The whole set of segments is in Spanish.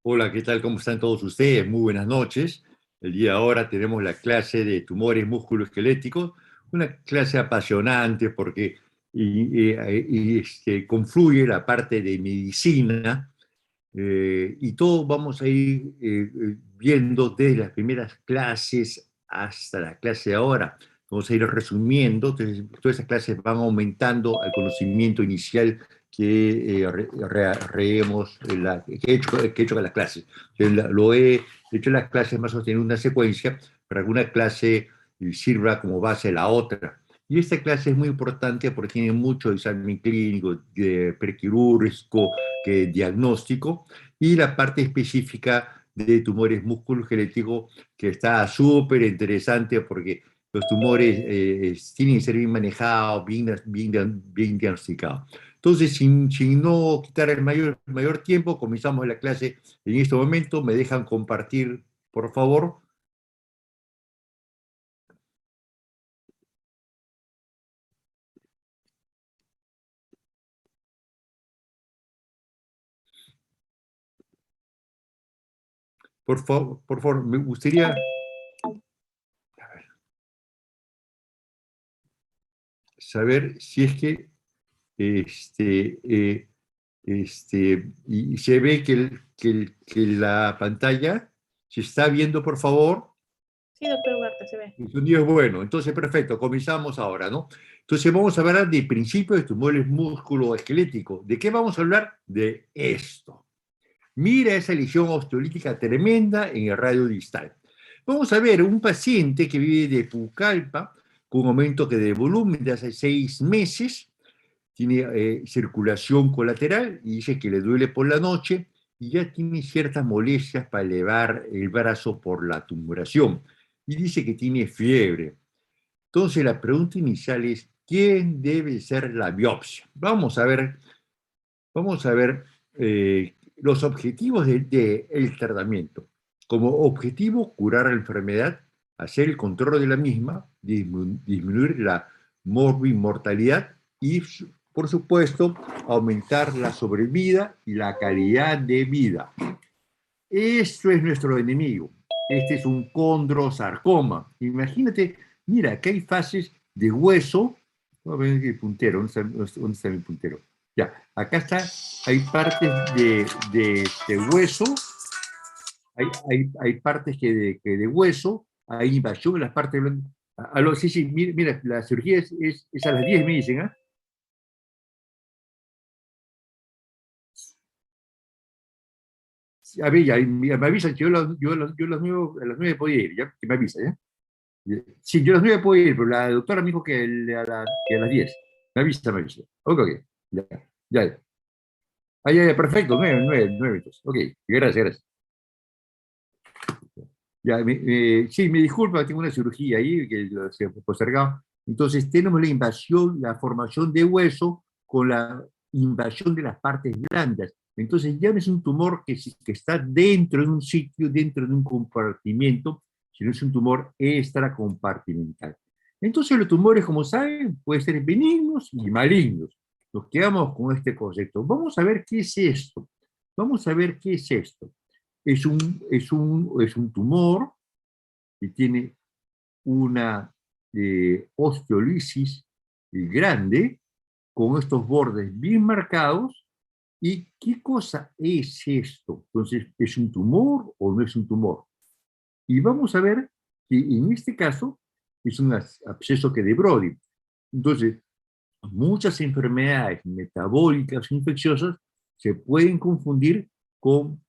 Hola, ¿qué tal? ¿Cómo están todos ustedes? Muy buenas noches. El día de ahora tenemos la clase de tumores musculoesqueléticos, una clase apasionante porque confluye la parte de medicina y todo vamos a ir viendo desde las primeras clases hasta la clase de ahora. Vamos a ir resumiendo, entonces, todas esas clases van aumentando al conocimiento inicial que, que he hecho con las clases. Lo he hecho en las clases más o menos en una secuencia para que una clase sirva como base a la otra. Y esta clase es muy importante porque tiene mucho examen clínico, prequirúrgico, que diagnóstico, y la parte específica de tumores musculoesqueléticos, que está súper interesante porque los tumores tienen que ser bien manejados, bien diagnosticados. Entonces, sin no quitar el mayor tiempo, comenzamos la clase en este momento. ¿Me dejan compartir, por favor? Por favor, me gustaría saber si es que este, y se ve que la pantalla se está viendo, por favor. Sí, doctor Ugarte, se ve. El sonido es bueno, entonces perfecto, comenzamos ahora, ¿no? Entonces vamos a hablar de principios de tumores musculoesqueléticos. ¿De qué vamos a hablar? De esto. Mira esa lesión osteolítica tremenda en el radio distal. Vamos a ver un paciente que vive de Pucallpa con un aumento de volumen de hace 6 meses, tiene circulación colateral y dice que le duele por la noche y ya tiene ciertas molestias para elevar el brazo por la tumoración y dice que tiene fiebre. Entonces la pregunta inicial es, ¿quién debe ser la biopsia? Vamos a ver los objetivos del tratamiento. Como objetivo, curar la enfermedad, hacer el control de la misma, disminuir la mortalidad y, por supuesto, aumentar la sobrevida y la calidad de vida. Esto es nuestro enemigo. Este es un condrosarcoma. Imagínate, mira, aquí hay fases de hueso. Voy a ver el puntero, ¿dónde está mi puntero? Ya, acá está, hay partes de hueso, hay partes que de hueso, hay invasión en las partes blandas. Sí, sí, mira, la cirugía es a las 10, me dicen, ¿ah? A ver, ya, me avisan, que yo a las 9 podía ir, ya, que me avisa, ¿ya? Sí, yo a las 9 puedo ir, pero la doctora me dijo que a las 10. Me avisa, me avisa. Ok, ok, ya, ya. Ah, ya, ya, perfecto, 9 minutos. Ok, gracias, gracias. Ya, sí, me disculpa, tengo una cirugía ahí que se postergaba. Entonces, tenemos la invasión, la formación de hueso con la invasión de las partes blandas. Entonces, ya no es un tumor que está dentro de un sitio, dentro de un compartimento, sino es un tumor extracompartimental. Entonces, los tumores, como saben, pueden ser benignos y malignos. Nos quedamos con este concepto. Vamos a ver qué es esto. Vamos a ver qué es esto. Es un tumor que tiene una osteolisis grande, con estos bordes bien marcados. ¿Y qué cosa es esto? Entonces, ¿es un tumor o no es un tumor? Y vamos a ver que en este caso es un absceso que de Brody. Entonces, muchas enfermedades metabólicas infecciosas se pueden confundir con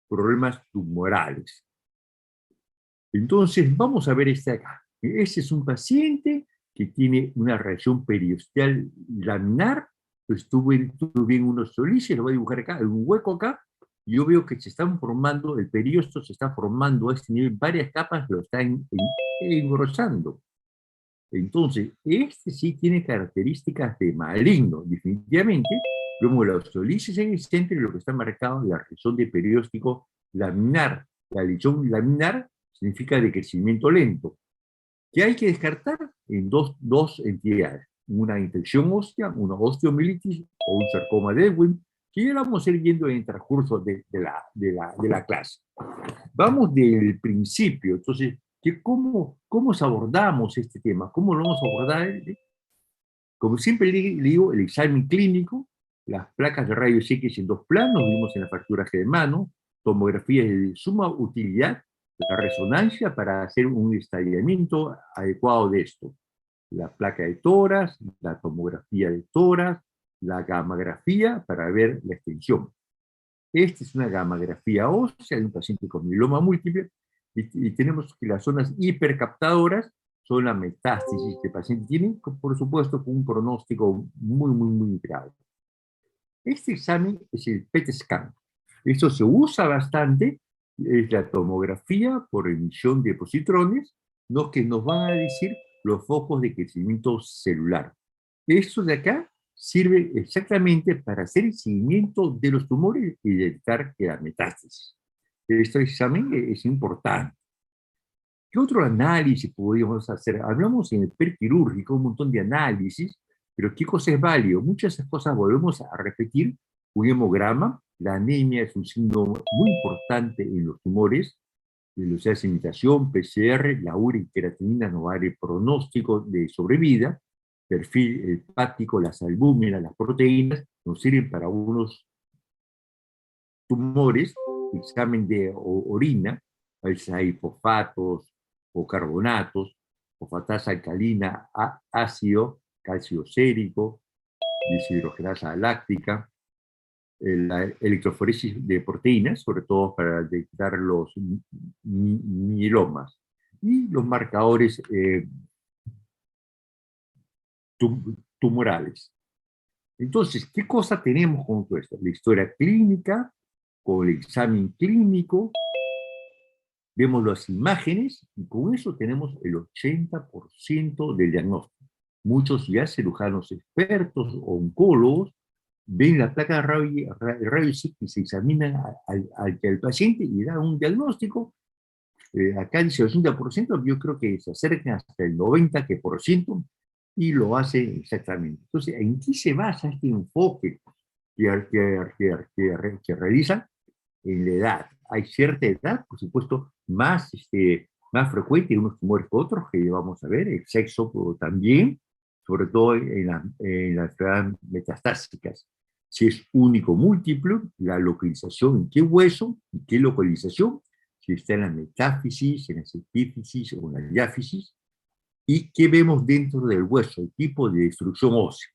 problemas tumorales. Entonces, vamos a ver este acá. Este es un paciente que tiene una reacción periosteal laminar. Estuve en unos solicios, lo voy a dibujar acá, en un hueco acá. Y yo veo que se están formando, el periosto se está formando a este nivel, varias capas lo están engrosando. Entonces, este sí tiene características de maligno, definitivamente. Vemos la osteolisis en el centro y lo que está marcado es la región de perióstico laminar. La lesión laminar significa de crecimiento lento, que hay que descartar en dos entidades: una infección ósea, una osteomielitis o un sarcoma de Ewing. que ya lo vamos a ir viendo en el transcurso de la clase. Vamos del principio, entonces, ¿cómo abordamos este tema? ¿Cómo lo vamos a abordar? Como siempre le digo, el examen clínico, las placas de rayos X en dos planos, vimos en la fracturaje de mano, tomografía de suma utilidad, la resonancia para hacer un estadiamiento adecuado de esto. La placa de tórax, la tomografía de tórax, la gammagrafía para ver la extensión. Esta es una gammagrafía ósea de un paciente con mieloma múltiple y tenemos que las zonas hipercaptadoras son la metástasis que el paciente tiene, por supuesto, con un pronóstico muy grave. Este examen es el PET scan. Esto se usa bastante, es la tomografía por emisión de positrones, los que nos van a decir los focos de crecimiento celular. Esto de acá sirve exactamente para hacer el seguimiento de los tumores y detectar la metástasis. Este examen es importante. ¿Qué otro análisis podríamos hacer? Hablamos en el perquirúrgico un montón de análisis, pero ¿qué cosa es válido? Muchas de esas cosas volvemos a repetir. Un hemograma, la anemia es un signo muy importante en los tumores, velocidad de imitación, PCR, la urea y creatinina nos va a dar el pronóstico de sobrevida, perfil hepático, las albúminas, las proteínas, nos sirven para unos tumores, examen de orina, a veces hay fosfatos o carbonatos, fosfatasa alcalina, ácido, calcio sérico, deshidrogenasa láctica, la electroforesis de proteínas, sobre todo para detectar los mielomas, y los marcadores tumorales. Entonces, ¿qué cosa tenemos con todo esto? La historia clínica, con el examen clínico, vemos las imágenes y con eso tenemos el 80% del diagnóstico. Muchos ya cirujanos expertos, oncólogos, ven la placa de rayos X y se examinan al paciente y dan un diagnóstico. Acá dice el 80%, yo creo que se acercan hasta el 90% y lo hace exactamente. Entonces, ¿en qué se basa este enfoque que realizan? En la edad. Hay cierta edad, por supuesto, más frecuente en unos tumores que otros, que vamos a ver, el sexo también, sobre todo en las enfermedades metastásicas. Si es único múltiplo, la localización en qué hueso y qué localización, si está en la metáfisis, en la epífisis o en la diáfisis, y qué vemos dentro del hueso, el tipo de destrucción ósea.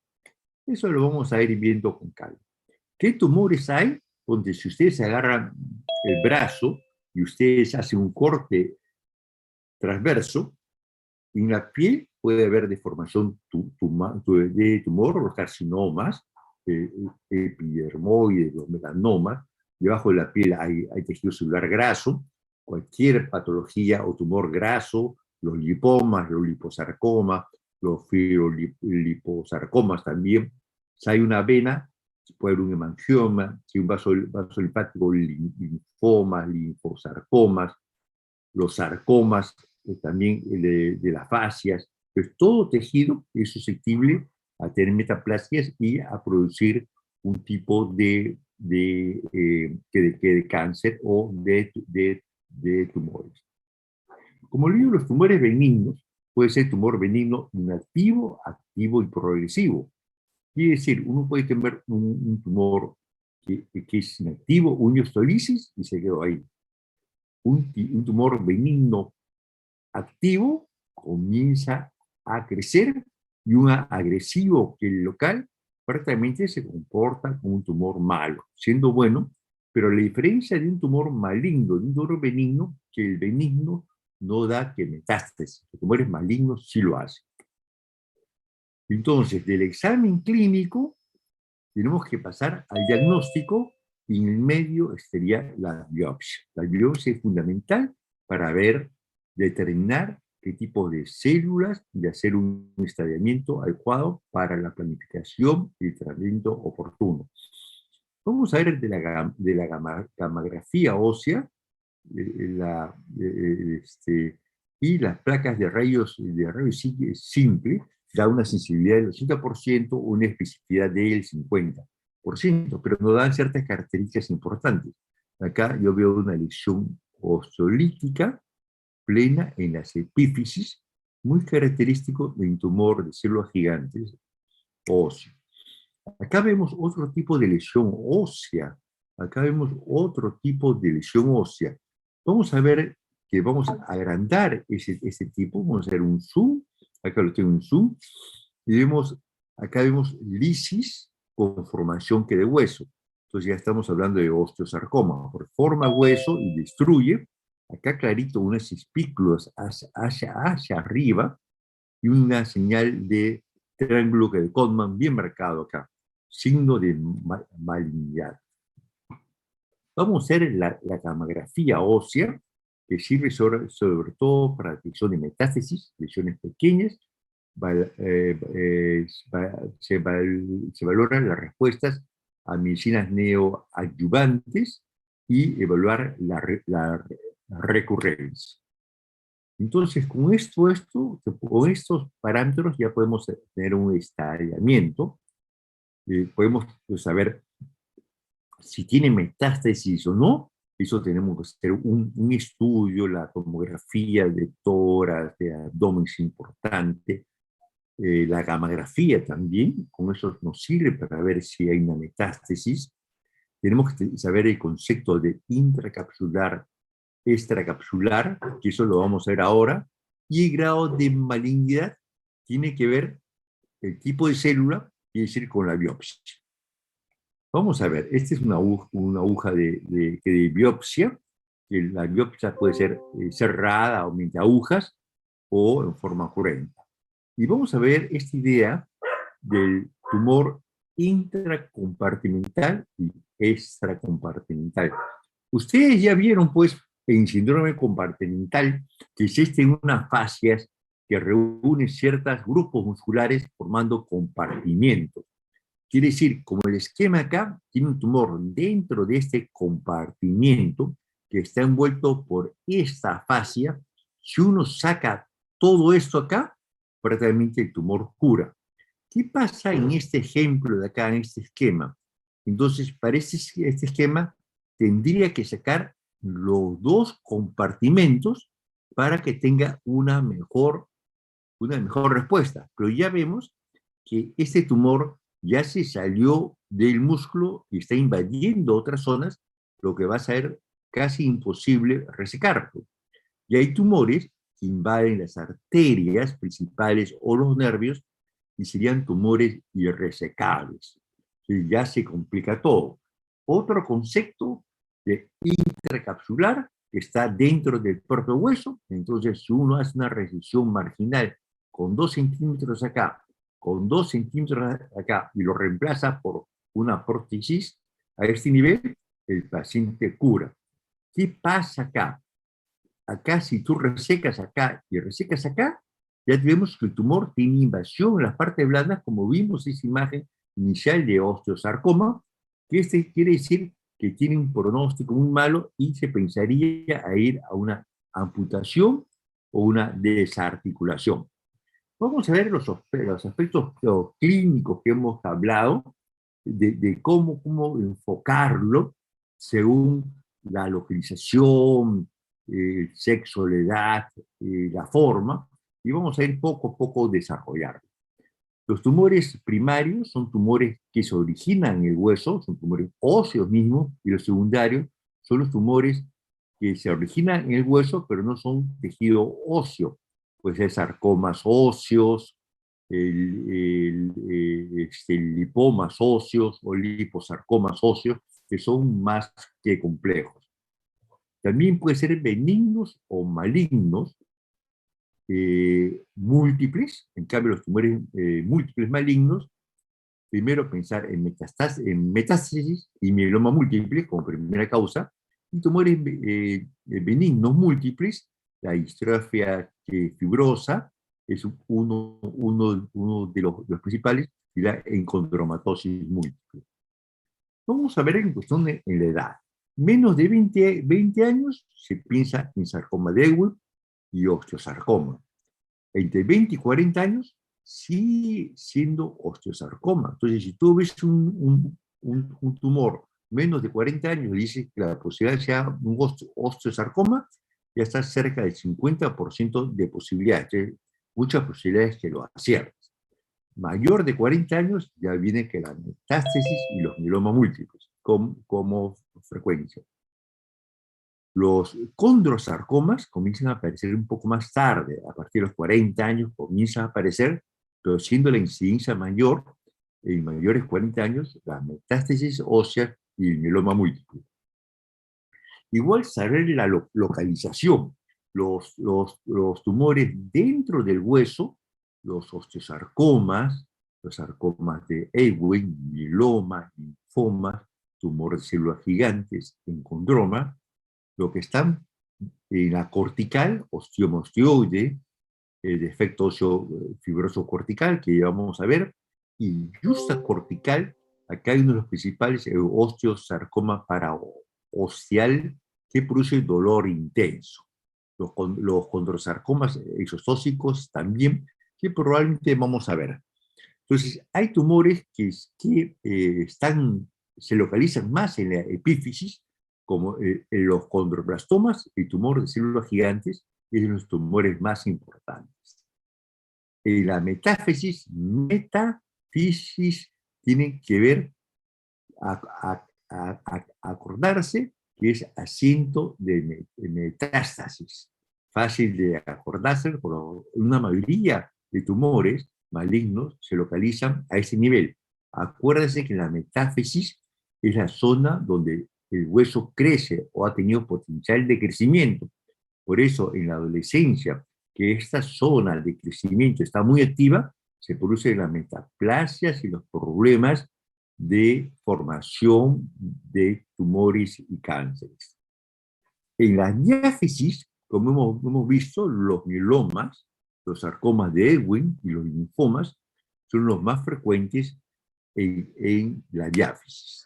Eso lo vamos a ir viendo con calma. ¿Qué tumores hay? Donde si ustedes agarran el brazo y ustedes hacen un corte transverso, en la piel puede haber deformación de tumor, los carcinomas, epidermoides, los melanomas. Debajo de la piel hay tejido celular graso, cualquier patología o tumor graso, los lipomas, los liposarcomas, los fibroliposarcomas también. Si hay una vena, puede haber un hemangioma, si hay un vaso linfático, linfomas, linfosarcomas, los sarcomas, también de las fascias. Pues todo tejido es susceptible a tener metaplasias y a producir un tipo de cáncer o de tumores. Como le digo, los tumores benignos, puede ser tumor benigno inactivo, activo y progresivo. Quiere decir, uno puede tener un tumor que es inactivo, una osteolisis y se quedó ahí. Un tumor benigno activo comienza a crecer y un agresivo que el local prácticamente se comporta como un tumor malo, siendo bueno, pero la diferencia de un tumor maligno, de un tumor benigno, que el benigno no da que metástasis, los tumores malignos sí lo hacen. Entonces, del examen clínico, tenemos que pasar al diagnóstico y en el medio estaría la biopsia. La biopsia es fundamental para determinar qué tipo de células y hacer un estadiamiento adecuado para la planificación y el tratamiento oportuno. Vamos a ver de la gammagrafía ósea y las placas de rayos simple da una sensibilidad del 80%, una especificidad del 50%. pero nos dan ciertas características importantes. Acá yo veo una lesión osteolítica plena en las epífisis, muy característico de un tumor de células gigantes óseo. Acá vemos otro tipo de lesión ósea. Acá vemos otro tipo de lesión ósea. Vamos a ver que vamos a agrandar ese tipo. Vamos a hacer un zoom. Acá lo tengo en zoom. Y acá vemos lisis con formación que de hueso. Entonces ya estamos hablando de osteosarcoma. Porque forma hueso y destruye. Acá clarito unas espículas hacia arriba y una señal de triángulo de Goldman bien marcado acá. Signo de malignidad. Vamos a hacer la gamografía ósea, que sirve sobre todo para detección de metástasis, lesiones pequeñas. Se valoran las respuestas a medicinas neoadyuvantes y evaluar la recurrencia. Entonces, con con estos parámetros ya podemos tener un estallamiento, podemos saber si tiene metástasis o no. Eso tenemos que hacer un estudio, la tomografía de tórax, de abdomen es importante, la gamografía también, con eso nos sirve para ver si hay una metástasis. Tenemos que saber el concepto de intracapsular, extracapsular, que eso lo vamos a ver ahora, y el grado de malignidad tiene que ver el tipo de célula, quiere decir con la biopsia. Vamos a ver, esta es una aguja de biopsia, que la biopsia puede ser cerrada o mediante agujas o en forma cruenta. Y vamos a ver esta idea del tumor intracompartimental y extracompartimental. Ustedes ya vieron, pues, en síndrome compartimental, que existen unas fascias que reúnen ciertos grupos musculares formando compartimientos. Quiere decir, como el esquema acá tiene un tumor dentro de este compartimiento que está envuelto por esta fascia, si uno saca todo esto acá, prácticamente el tumor cura. ¿Qué pasa en este ejemplo de acá, en este esquema? Entonces, para este esquema, tendría que sacar los dos compartimentos para que tenga una mejor respuesta. Pero ya vemos que este tumor ya se salió del músculo y está invadiendo otras zonas, lo que va a ser casi imposible resecarlo. Y hay tumores que invaden las arterias principales o los nervios y serían tumores irresecables. Entonces ya se complica todo. Otro concepto de intracapsular que está dentro del propio hueso. Entonces, si uno hace una resección marginal con 2 centímetros acá, con 2 centímetros acá, y lo reemplaza por una prótesis, a este nivel, el paciente cura. ¿Qué pasa acá? Acá, si tú resecas acá y resecas acá, ya vemos que el tumor tiene invasión en las partes blandas, como vimos esa imagen inicial de osteosarcoma, que este quiere decir que tiene un pronóstico muy malo y se pensaría a ir a una amputación o una desarticulación. Vamos a ver los aspectos clínicos que hemos hablado, de cómo enfocarlo según la localización, el sexo, la edad, la forma, y vamos a ir poco a poco desarrollando. Los tumores primarios son tumores que se originan en el hueso, son tumores óseos mismos, y los secundarios son los tumores que se originan en el hueso, pero no son tejido óseo, pues ser sarcomas óseos, lipomas óseos o liposarcomas óseos, que son más que complejos. También puede ser benignos o malignos, múltiples. En cambio, los tumores múltiples malignos, primero pensar en metástasis y mieloma múltiple como primera causa, y tumores benignos múltiples, la distrofia fibrosa es uno de los principales, y la encondromatosis múltiple. Vamos a ver en cuestión en la edad. Menos de 20 años se piensa en sarcoma de Ewing y osteosarcoma. Entre 20 y 40 años sigue siendo osteosarcoma. Entonces, si tú ves un tumor menos de 40 años, dice que la posibilidad de sea un osteosarcoma ya está cerca del 50% de posibilidades. Muchas posibilidades que lo acierten. Mayor de 40 años ya viene que la metástasis y los mielomas múltiples como frecuencia. Los condrosarcomas comienzan a aparecer un poco más tarde, a partir de los 40 años comienzan a aparecer, pero siendo la incidencia mayor, en mayores de 40 años, la metástasis ósea y el mieloma múltiple. Igual saber la localización, los tumores dentro del hueso, los osteosarcomas, los sarcomas de Ewing, mielomas, linfomas, tumores de células gigantes, encondroma, lo que están en la cortical, osteomosteoide, el defecto óseo fibroso cortical, que ya vamos a ver, y justa cortical, acá hay uno de los principales, el osteosarcoma paraosteal, que produce dolor intenso. Los condrosarcomas exostóxicos también, que probablemente vamos a ver. Entonces, hay tumores que se localizan más en la epífisis, como los condroblastomas, el tumor de células gigantes, es de los tumores más importantes. La metáfisis tiene que ver, acordarse que es asiento de metástasis. Fácil de acordarse, por una mayoría de tumores malignos se localizan a ese nivel. Acuérdense que la metáfisis es la zona donde el hueso crece o ha tenido potencial de crecimiento. Por eso, en la adolescencia, que esta zona de crecimiento está muy activa, se producen las metaplasias y los problemas de formación de tumores y cánceres. En la diáfisis, como hemos visto, los mielomas, los sarcomas de Ewing y los linfomas son los más frecuentes en la diáfisis.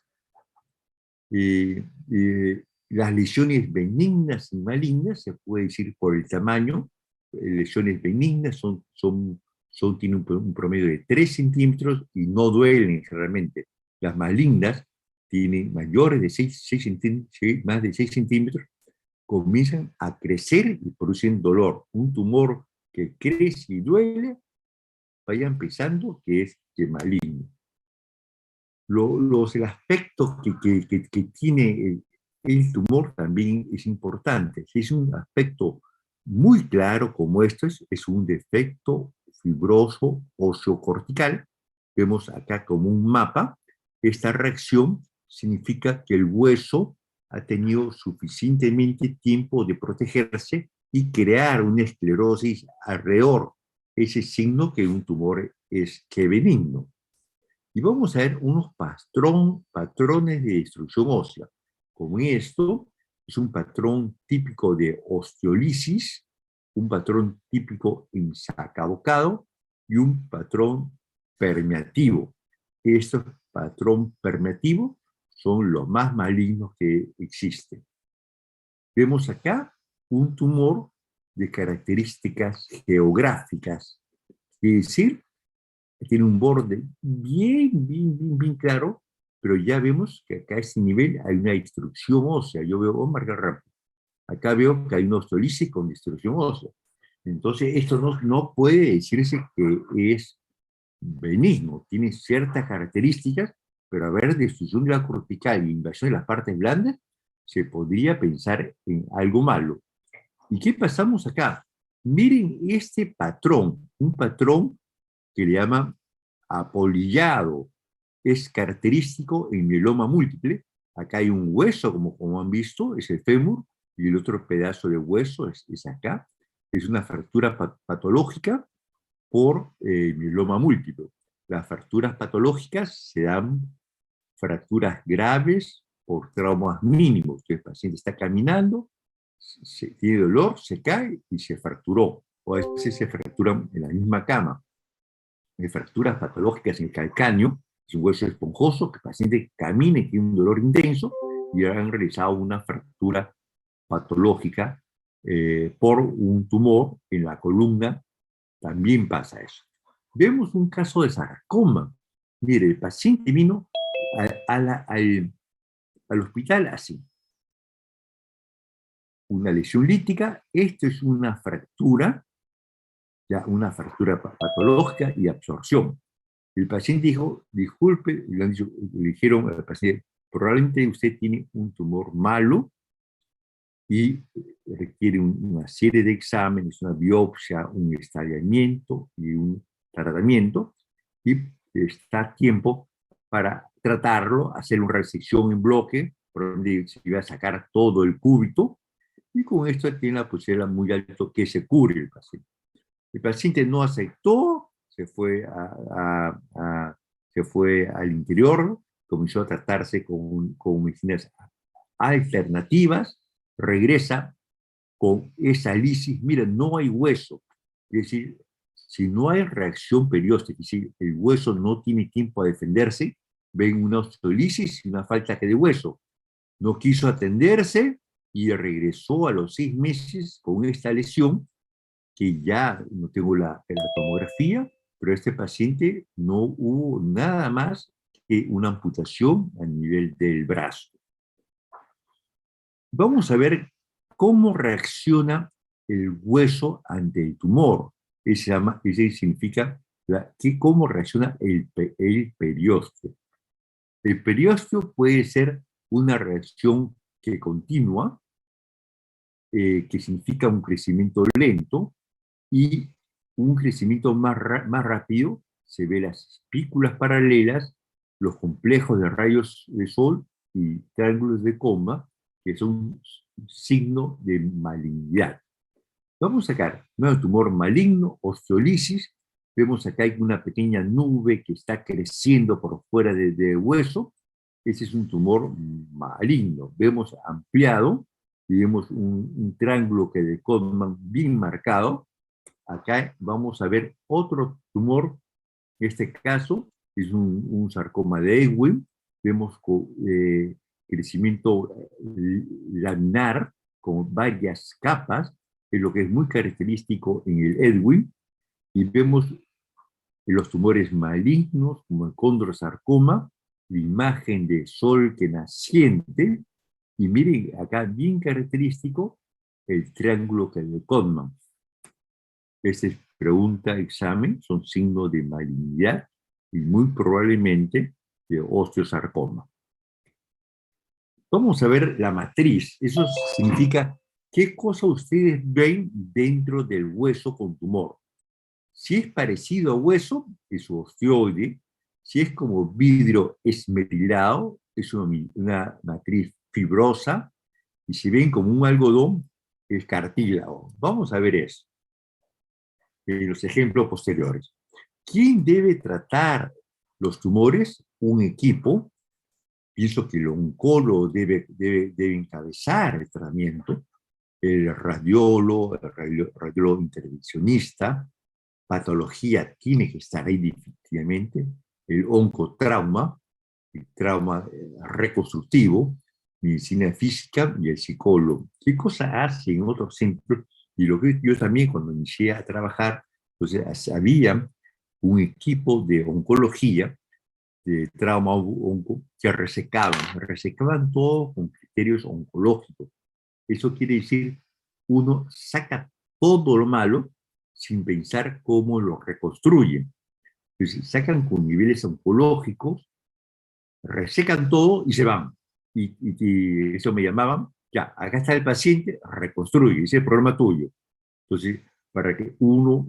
Las lesiones benignas y malignas, se puede decir por el tamaño, lesiones benignas tienen un promedio de 3 centímetros y no duelen generalmente. Las malignas tienen mayores de más de 6 centímetros, comienzan a crecer y producen dolor. Un tumor que crece y duele, vayan pensando que es maligno. El aspecto que tiene el tumor también es importante. Si es un aspecto muy claro como esto es un defecto fibroso osteocortical. Vemos acá como un mapa. Esta reacción significa que el hueso ha tenido suficientemente tiempo de protegerse y crear una esclerosis alrededor. Ese signo que un tumor es benigno. Y vamos a ver unos patrones de destrucción ósea. Como esto, es un patrón típico de osteolisis, un patrón típico en sacabocado y un patrón permeativo. Estos patrón permeativo son los más malignos que existen. Vemos acá un tumor de características geográficas, es decir, tiene un borde bien claro, pero ya vemos que acá a este nivel hay una destrucción ósea. Yo veo, vamos a marcar rápido. Acá veo que hay una osteolisis con destrucción ósea. Entonces, esto no puede decirse que es benigno. Tiene ciertas características, pero a ver, destrucción de la cortical y invasión de las partes blandas, se podría pensar en algo malo. ¿Y qué pasamos acá? Miren este patrón, un patrón que le llaman apolillado. Es característico en mieloma múltiple. Acá hay un hueso, como han visto, es el fémur, y el otro pedazo de hueso es acá. Es una fractura patológica por mieloma múltiple. Las fracturas patológicas se dan fracturas graves por traumas mínimos. El paciente está caminando, tiene dolor, se cae y se fracturó. O a veces se fracturan en la misma cama. Hay fracturas patológicas en el calcáneo, es un hueso esponjoso, que el paciente camina y tiene un dolor intenso y han realizado una fractura patológica por un tumor en la columna, también pasa eso. Vemos un caso de sarcoma. Mire, el paciente vino al hospital así. Una lesión lítica, esto es una fractura, ya una fractura patológica y absorción. El paciente dijo, disculpe, le dijeron al paciente, probablemente usted tiene un tumor malo y requiere una serie de exámenes, una biopsia, un estallamiento y un tratamiento, y está a tiempo para tratarlo, hacer una resección en bloque, por donde se iba a sacar todo el cúbito, y con esto tiene la posibilidad muy alta que se cure el paciente. El paciente no aceptó, se fue al interior, comenzó a tratarse con medicinas alternativas, regresa con esa lisis, mira, no hay hueso. Es decir, si no hay reacción perióstica, es decir, el hueso no tiene tiempo a defenderse, ven una osteolisis y una falta de hueso. No quiso atenderse y regresó a los 6 meses con esta lesión, que ya no tengo la tomografía, pero este paciente no hubo nada más que una amputación a nivel del brazo. Vamos a ver cómo reacciona el hueso ante el tumor. Ese significa cómo reacciona el periósteo. El periósteo puede ser una reacción que continúa, que significa un crecimiento lento, y un crecimiento más rápido. Se ve las espículas paralelas, los complejos de rayos de sol y triángulos de coma, que son signo de malignidad. Vamos a sacar un tumor maligno, osteolisis. Vemos acá hay una pequeña nube que está creciendo por fuera de hueso. Ese es un tumor maligno. Vemos ampliado y vemos un triángulo que de Codman bien marcado. Acá vamos a ver otro tumor. En este caso es un sarcoma de Ewing. Vemos crecimiento laminar con varias capas, es lo que es muy característico en el Ewing. Y vemos los tumores malignos, como el condrosarcoma, la imagen de sol que naciente. Y miren, acá bien característico el triángulo que de Codman. Esta es pregunta, examen, son signos de malignidad y muy probablemente de osteosarcoma. Vamos a ver la matriz. Eso significa qué cosa ustedes ven dentro del hueso con tumor. Si es parecido a hueso, es osteoide. Si es como vidrio esmerilado, es una matriz fibrosa. Y si ven como un algodón, es cartílago. Vamos a ver eso en los ejemplos posteriores. ¿Quién debe tratar los tumores? Un equipo. Pienso que el oncólogo debe encabezar el tratamiento, el radiólogo, radiólogo intervencionista, patología tiene que estar ahí definitivamente, el oncotrauma, el trauma reconstructivo, medicina física y el psicólogo. ¿Qué cosa hace en otros centros? Y lo que yo también cuando inicié a trabajar, entonces había un equipo de oncología, de trauma onco, que resecaban todo con criterios oncológicos. Eso quiere decir, uno saca todo lo malo sin pensar cómo lo reconstruyen. Entonces, sacan con niveles oncológicos, resecan todo y se van. Y eso me llamaban, ya, acá está el paciente, reconstruye, ese es el problema tuyo. Entonces, para que uno,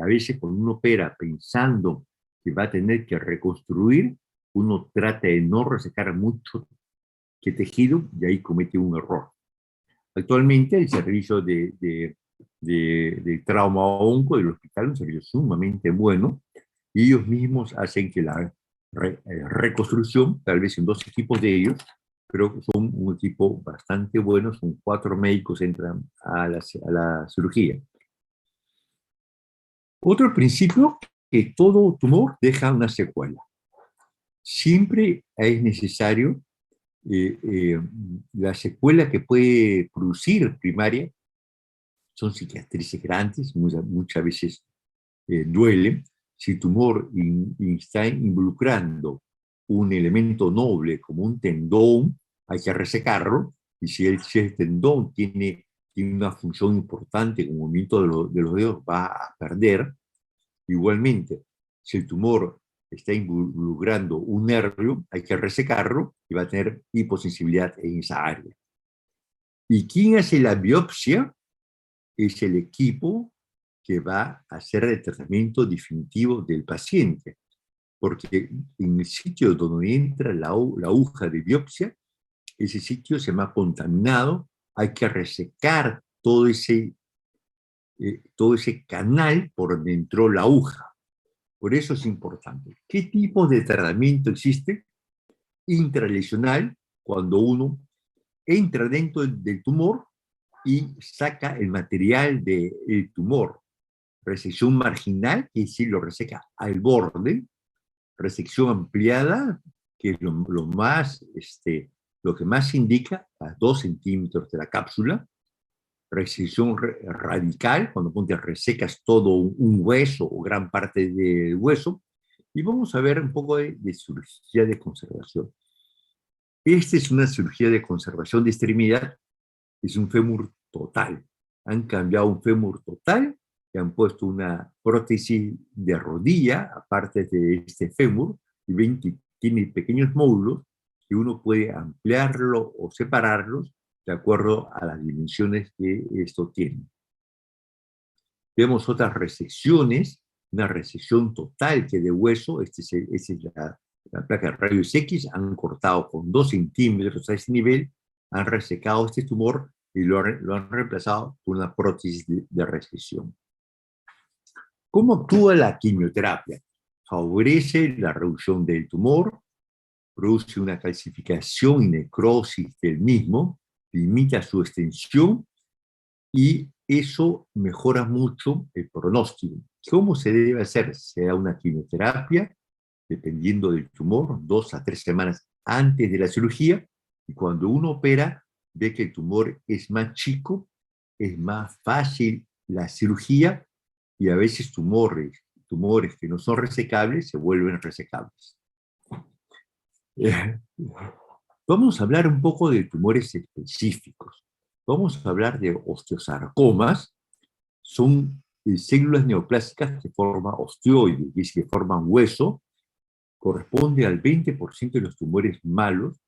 a veces cuando uno opera pensando que va a tener que reconstruir, uno trata de no resecar mucho que tejido y ahí comete un error. Actualmente el servicio de trauma onco del hospital es un servicio sumamente bueno y ellos mismos hacen que la reconstrucción, tal vez en 2 equipos de ellos, pero son un equipo bastante bueno, son 4 médicos entran a la cirugía. Otro principio, que todo tumor deja una secuela. Siempre es necesario la secuela que puede producir primaria, son cicatrices grandes, muchas veces duele. Si el tumor está involucrando un elemento noble como un tendón, hay que resecarlo, y si el tendón tiene una función importante, el movimiento de los dedos va a perder. Igualmente, si el tumor está involucrando un nervio, hay que resecarlo y va a tener hiposensibilidad en esa área. ¿Y quién hace la biopsia? Es el equipo que va a hacer el tratamiento definitivo del paciente, porque en el sitio donde entra la aguja de biopsia, ese sitio se llama contaminado, hay que resecar todo ese canal por donde entró la aguja. Por eso es importante. ¿Qué tipo de tratamiento existe? Intralesional, cuando uno entra dentro del tumor y saca el material del tumor. Resección marginal, que sí lo reseca al borde. Resección ampliada, que es lo que más indica, a 2 centímetros de la cápsula. Resección radical, cuando resecas todo un hueso o gran parte del hueso. Y vamos a ver un poco de cirugía de conservación. Esta es una cirugía de conservación de extremidad, es un fémur total. Han cambiado un fémur total y han puesto una prótesis de rodilla, aparte de este fémur, y ven que tiene pequeños módulos que uno puede ampliarlo o separarlos de acuerdo a las dimensiones que esto tiene. Vemos otras resecciones, una resección total que de hueso, esta es la placa de rayos X, han cortado con 2 centímetros a ese nivel, han resecado este tumor y lo han reemplazado por una prótesis de resección. ¿Cómo actúa la quimioterapia? Favorece la reducción del tumor, produce una calcificación y necrosis del mismo, limita su extensión y eso mejora mucho el pronóstico. ¿Cómo se debe hacer? Se da una quimioterapia, dependiendo del tumor, 2 a 3 semanas antes de la cirugía, y cuando uno opera, ve que el tumor es más chico, es más fácil la cirugía, y a veces tumores que no son resecables se vuelven resecables. Vamos a hablar un poco de tumores específicos. Vamos a hablar de osteosarcomas. Son células neoplásicas que forman osteoides, es decir, que forman hueso. Corresponde al 20% de los tumores malos,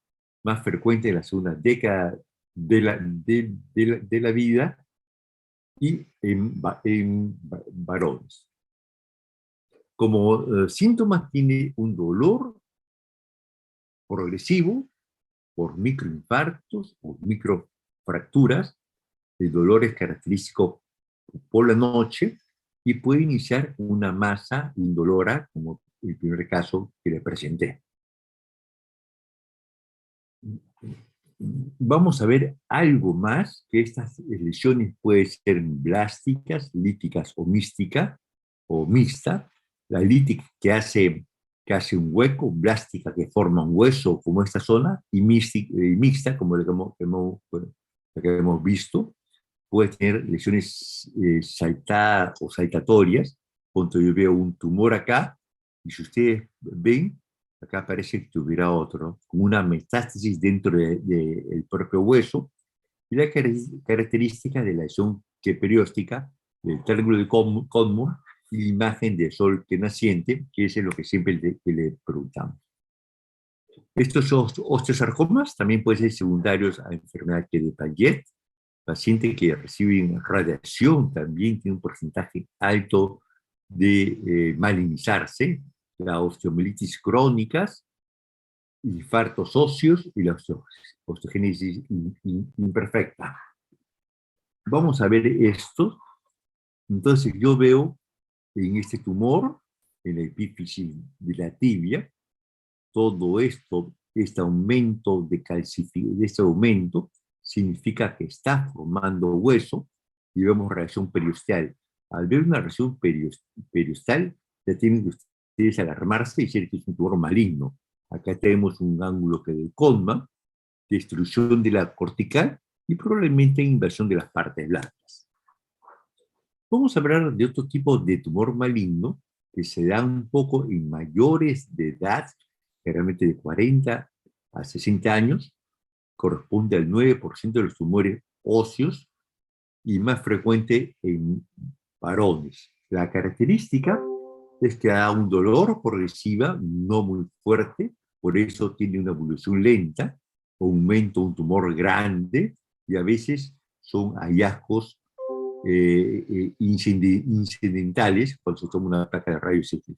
más frecuentes en la segunda década de la vida y en varones. Como síntomas tiene un dolor progresivo por microinfartos o microfracturas. El dolor es característico por la noche y puede iniciar una masa indolora, como el primer caso que le presenté. Vamos a ver algo más, que estas lesiones pueden ser blásticas, líticas o místicas, o mixta. La lítica que hace un hueco, blástica que forma un hueso como esta zona, y mixta como la que hemos visto. Puede tener lesiones saltadas o saltatorias. Cuando yo veo un tumor acá, y si ustedes ven, acá parece que tuviera otro, como una metástasis dentro del propio hueso, y la característica de la lesión perióstica del triángulo de Codmore y la imagen de sol que naciente, que es lo que siempre le preguntamos. Estos osteosarcomas también pueden ser secundarios a enfermedad de Payet. Pacientes que reciben radiación también tienen un porcentaje alto de malignizarse, la osteomielitis crónicas, infartos óseos y la osteogénesis imperfecta. Vamos a ver esto. Entonces yo veo en este tumor, en la epífisis de la tibia, todo esto, este aumento significa que está formando hueso y vemos reacción periostal. Al ver una reacción periostal, ya tienen que ustedes alarmarse y decir que es un tumor maligno. Acá tenemos un ángulo que del Codman, destrucción de la cortical y probablemente invasión de las partes blandas. Vamos a hablar de otro tipo de tumor maligno que se da un poco en mayores de edad generalmente de 40 a 60 años, corresponde al 9% de los tumores óseos y más frecuente en varones. La característica es que da un dolor progresiva, no muy fuerte, por eso tiene una evolución lenta, aumenta un tumor grande y a veces son hallazgos incidentales cuando se toma una placa de rayos X.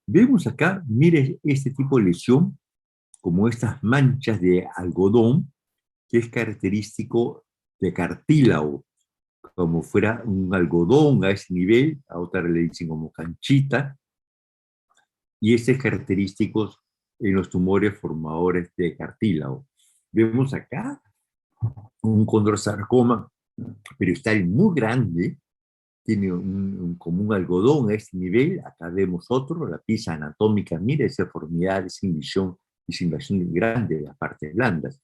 Vemos acá, mire este tipo de lesión, como estas manchas de algodón, que es característico de cartílago, como fuera un algodón a ese nivel, a otra le dicen como canchita, y este es característico en los tumores formadores de cartílago. Vemos acá un condrosarcoma, pero está muy grande, tiene como un algodón a este nivel. Acá vemos otro, la pieza anatómica, mira esa deformidad, esa invasión grande de las partes blandas.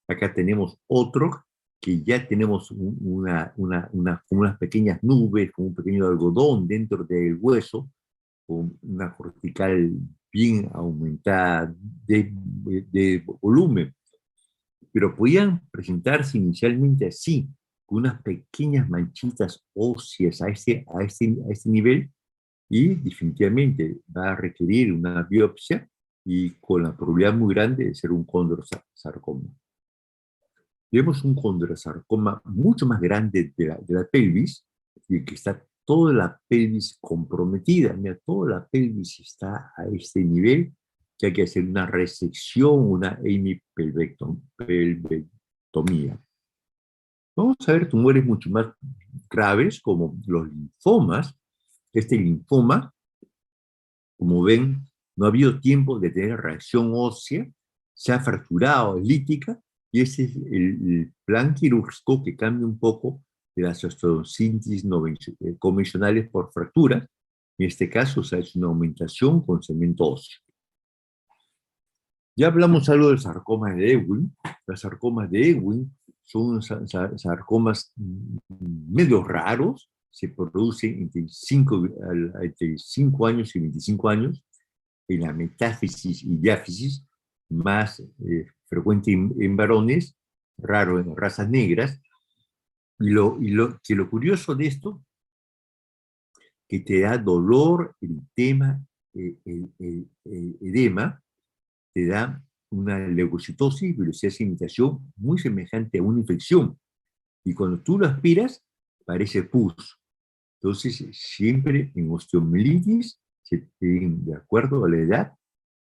Acá tenemos otro que ya tenemos como unas pequeñas nubes, como un pequeño algodón dentro del hueso, con una cortical bien aumentada de volumen. Pero podían presentarse inicialmente así, con unas pequeñas manchitas óseas a este nivel, y definitivamente va a requerir una biopsia y con la probabilidad muy grande de ser un condrosarcoma. Vemos un condrosarcoma mucho más grande de la pelvis, y que está toda la pelvis comprometida. Mira, toda la pelvis está a este nivel, que hay que hacer una resección, una hemipelvectomía. Vamos a ver tumores mucho más graves, como los linfomas. Este linfoma, como ven, no ha habido tiempo de tener reacción ósea, se ha fracturado, es lítica, y ese es el plan quirúrgico que cambia un poco de las osteosíntesis convencionales por fracturas. En este caso se ha hecho una aumentación con cemento óseo. Ya hablamos algo del sarcoma de Ewing. Los sarcomas de Ewing son sarcomas medio raros, se producen entre 5 años y 25 años, en la metáfisis y diáfisis, más frecuente en varones, raro en razas negras. Y lo curioso de esto, que te da dolor, eritema, edema, te da una leucocitosis, velocidad de imitación muy semejante a una infección. Y cuando tú lo aspiras, parece pus. Entonces, siempre en osteomielitis, de acuerdo a la edad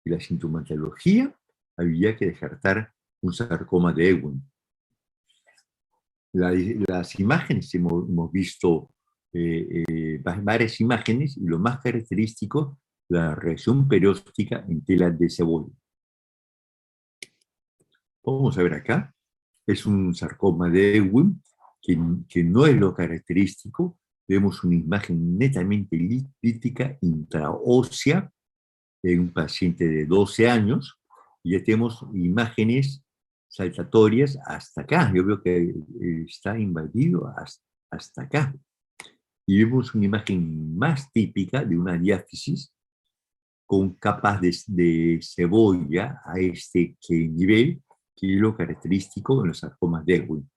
y la sintomatología, había que descartar un sarcoma de Ewing. Las imágenes, hemos visto varias imágenes, y lo más característico, la reacción perióstica en tela de cebolla. Vamos a ver acá, es un sarcoma de Ewing, que no es lo característico. Vemos una imagen netamente lítica intraósea de un paciente de 12 años, y ya tenemos imágenes saltatorias hasta acá. Yo veo que está invadido hasta acá. Y vemos una imagen más típica de una diáfisis con capas de cebolla a este nivel, que es lo característico en los sarcomas de Ewing.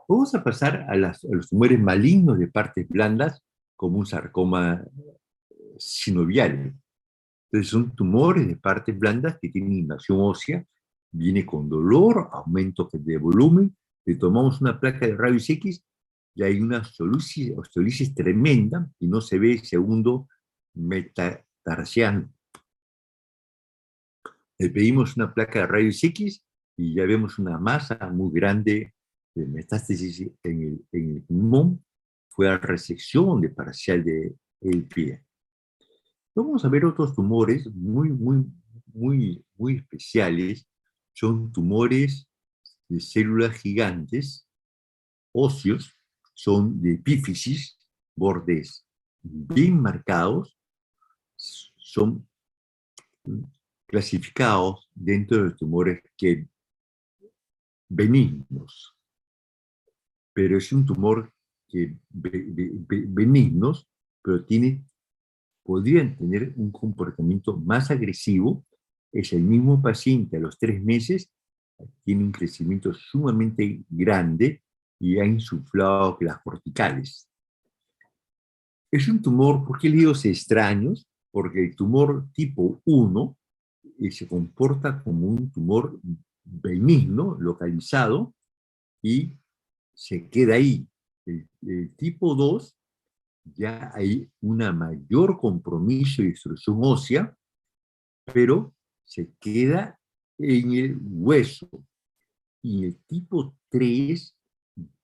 Vamos a pasar a los tumores malignos de partes blandas, como un sarcoma sinovial. Entonces son tumores de partes blandas que tienen invasión ósea, viene con dolor, aumento de volumen, le tomamos una placa de rayos X y hay una osteolisis tremenda y no se ve segundo metatarsiano. Le pedimos una placa de rayos X y ya vemos una masa muy grande de metástasis en el pulmón. Fue a resección de parcial del pie. Vamos a ver otros tumores muy especiales. Son tumores de células gigantes, óseos, son de epífisis, bordes bien marcados, son clasificados dentro de los tumores benignos. Pero es un tumor benignos, pero tiene podrían tener un comportamiento más agresivo. Es el mismo paciente a los 3 meses, tiene un crecimiento sumamente grande y ha insuflado las corticales. Es un tumor, ¿por qué le digo extraños? Porque el tumor tipo 1 se comporta como un tumor benigno, localizado, y se queda ahí. El tipo 2 ya hay una mayor compromiso y destrucción ósea, pero se queda en el hueso. Y el tipo 3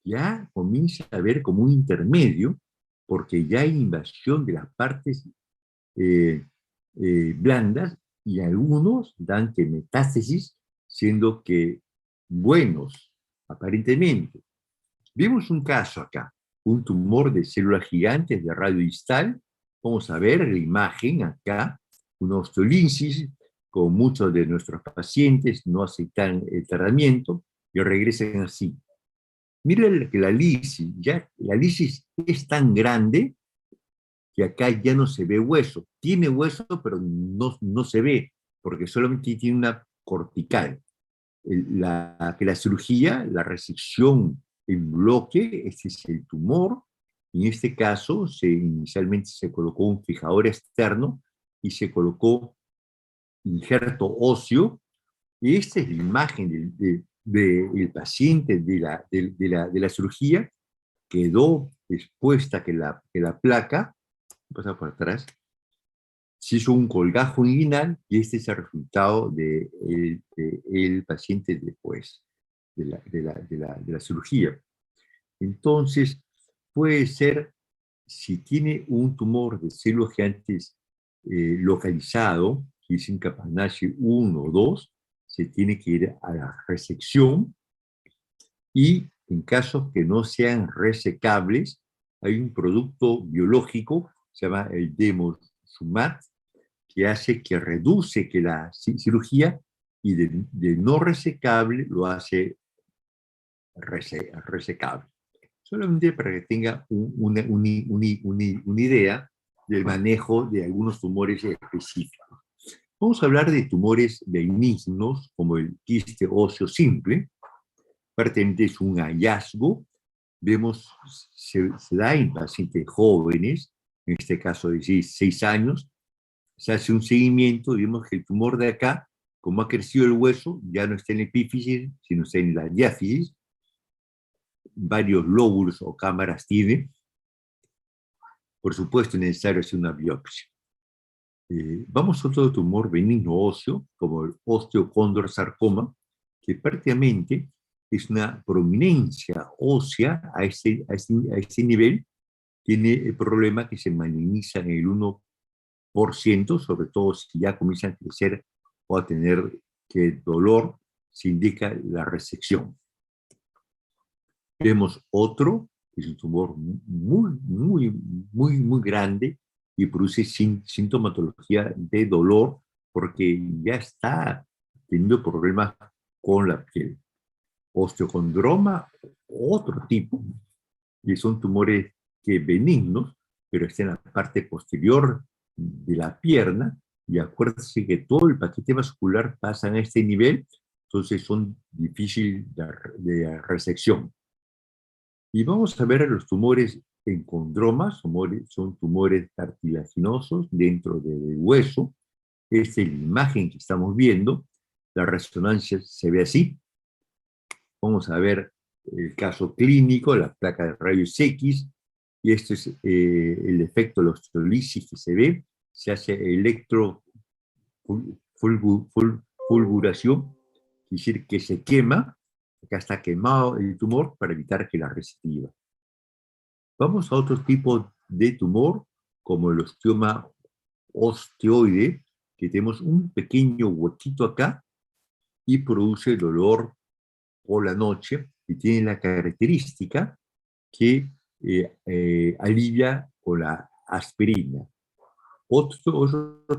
ya comienza a ver como un intermedio, porque ya hay invasión de las partes eh, blandas y algunos dan que metástasis, siendo que buenos, aparentemente. Vemos un caso acá, un tumor de células gigantes de radio distal. Vamos a ver la imagen acá, una osteolisis, con muchos de nuestros pacientes no aceptan el tratamiento y regresan así. Miren que la lisis, ya la lisis es tan grande que acá ya no se ve hueso. Tiene hueso, pero no se ve, porque solamente tiene una cortical. La cirugía, la resección en bloque, este es el tumor. En este caso, inicialmente se colocó un fijador externo y se colocó injerto óseo. Y esta es la imagen del paciente de la cirugía. Quedó expuesta que la placa, pasa por atrás, se hizo un colgajo inguinal y este es el resultado del paciente después de la cirugía. Entonces, puede ser, si tiene un tumor de células gigantes localizado, que es Kaposi 1 o 2, se tiene que ir a la resección y en casos que no sean resecables, hay un producto biológico, se llama el denosumab, que hace que reduce que la cirugía y de no resecable lo hace resecable. Solamente para que tenga una idea del manejo de algunos tumores específicos. Vamos a hablar de tumores benignos, como el quiste óseo simple. Prácticamente es un hallazgo. Vemos, se da en pacientes jóvenes, en este caso de 6 años, se hace un seguimiento y vemos que el tumor de acá, como ha crecido el hueso, ya no está en la epífisis, sino está en la diáfisis. Varios lóbulos o cámaras tiene. Por supuesto, es necesario hacer una biopsia. Vamos a otro tumor benigno óseo, como el osteocondrosarcoma, que prácticamente es una prominencia ósea a este nivel. Tiene el problema que se maligniza en el 1%, sobre todo si ya comienzan a crecer o a tener que dolor, se indica la resección. Vemos otro, que es un tumor muy grande y produce sintomatología de dolor porque ya está teniendo problemas con la piel. Osteocondroma, otro tipo, y son tumores que benignos, pero están en la parte posterior de la pierna, y acuérdense que todo el paquete vascular pasa a este nivel, entonces son difíciles de resección. Y vamos a ver los tumores en condromas, son tumores cartilaginosos dentro del hueso. Esta es la imagen que estamos viendo, la resonancia se ve así. Vamos a ver el caso clínico, la placa de rayos X, y esto es el efecto de la osteolisis que se ve. Se hace electrofulguración, es decir, que se quema, acá está quemado el tumor para evitar que la recidiva. Vamos a otro tipo de tumor, como el osteoma osteoide, que tenemos un pequeño huequito acá y produce dolor por la noche y tiene la característica que alivia con la aspirina. Otros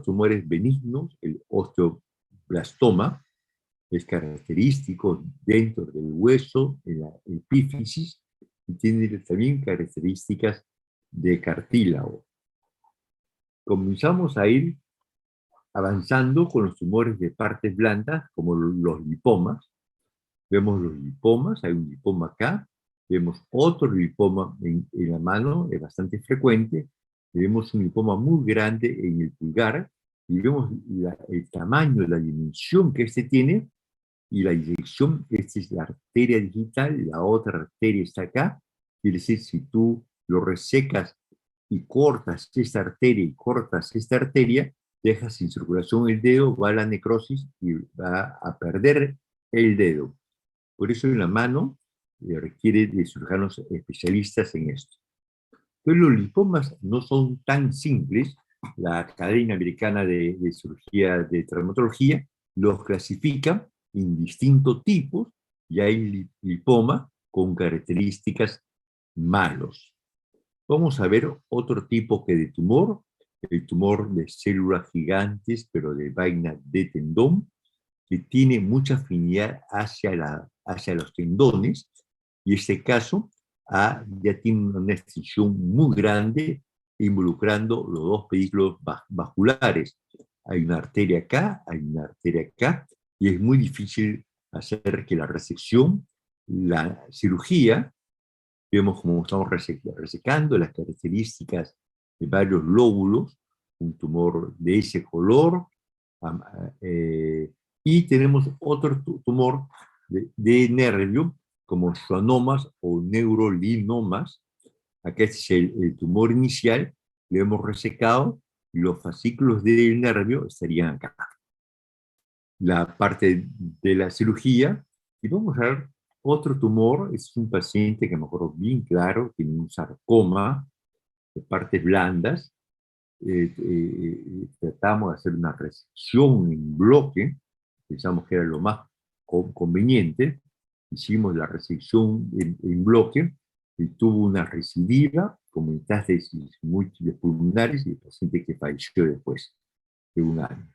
tumores benignos, el osteoblastoma, es característico dentro del hueso, en la epífisis, y tiene también características de cartílago. comenzamos a ir avanzando con los tumores de partes blandas, como los lipomas. Vemos los lipomas, hay un lipoma acá, vemos otro lipoma en la mano, es bastante frecuente, y vemos un lipoma muy grande en el pulgar, y vemos el tamaño, la dimensión que este tiene, y la inyección, esta es la arteria digital, la otra arteria está acá, quiere decir, si tú lo resecas y cortas esta arteria y cortas esta arteria, dejas sin circulación el dedo, va a la necrosis y va a perder el dedo. Por eso en la mano requiere de cirujanos especialistas en esto. Pero los lipomas no son tan simples. La Academia Americana de Cirugía de Traumatología los clasifica en distintos tipos y hay lipoma con características malos. Vamos a ver otro tipo que de tumor, el tumor de células gigantes, pero de vaina de tendón, que tiene mucha afinidad hacia los tendones, y este caso ya tiene una extensión muy grande involucrando los dos pedículos vasculares. Hay una arteria acá, hay una arteria acá, y es muy difícil hacer que la resección, la cirugía, vemos cómo estamos resecando las características de varios lóbulos, un tumor de ese color, y tenemos otro tumor de nervio, como schwannomas o neurolinomas. Acá es el tumor inicial, lo hemos resecado, y los fascículos del nervio estarían acá. La parte de la cirugía, y vamos a ver otro tumor, es un paciente que me acuerdo bien claro, tiene un sarcoma de partes blandas. Tratamos de hacer una resección en bloque, pensamos que era lo más conveniente, hicimos la resección en bloque, y tuvo una recidiva con metástasis múltiples pulmonares, y el paciente que falleció después de un año.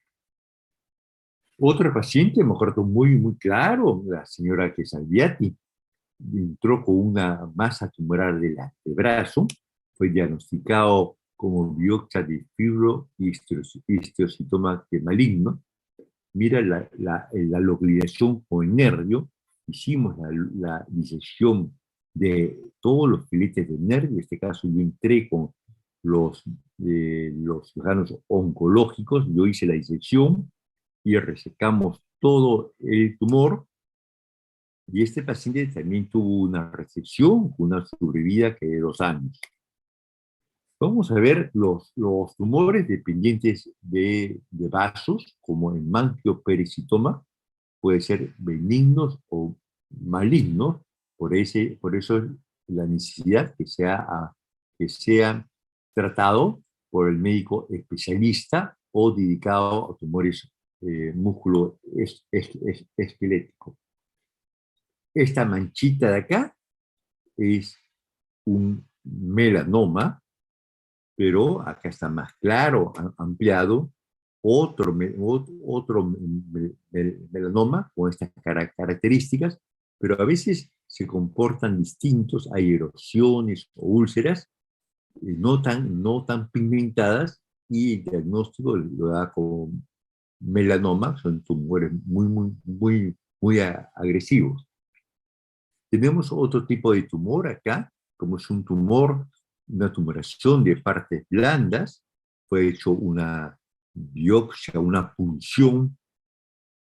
Otro paciente, me acuerdo muy claro, la señora Quesalviati, entró con una masa tumoral del antebrazo, fue diagnosticado como biopsia de fibrohistiocytoma maligno. Mira la localización con el nervio, hicimos la disección de todos los filetes del nervio, en este caso yo entré con los cirujanos oncológicos, yo hice la disección y resecamos todo el tumor, y este paciente también tuvo una resección, una sobrevida que de 2 años. Vamos a ver los tumores dependientes de vasos, como el mangiopericitoma, puede ser benignos o malignos, por eso la necesidad que sea tratado por el médico especialista o dedicado a tumores músculo esquelético. Esta manchita de acá es un melanoma, pero acá está más claro, ampliado, otro melanoma con estas características, pero a veces se comportan distintos, hay erosiones o úlceras no tan pigmentadas, y el diagnóstico lo da como melanoma, son tumores muy agresivos. Tenemos otro tipo de tumor acá, como es un tumor, una tumoración de partes blandas, fue hecho una biopsia, una punción,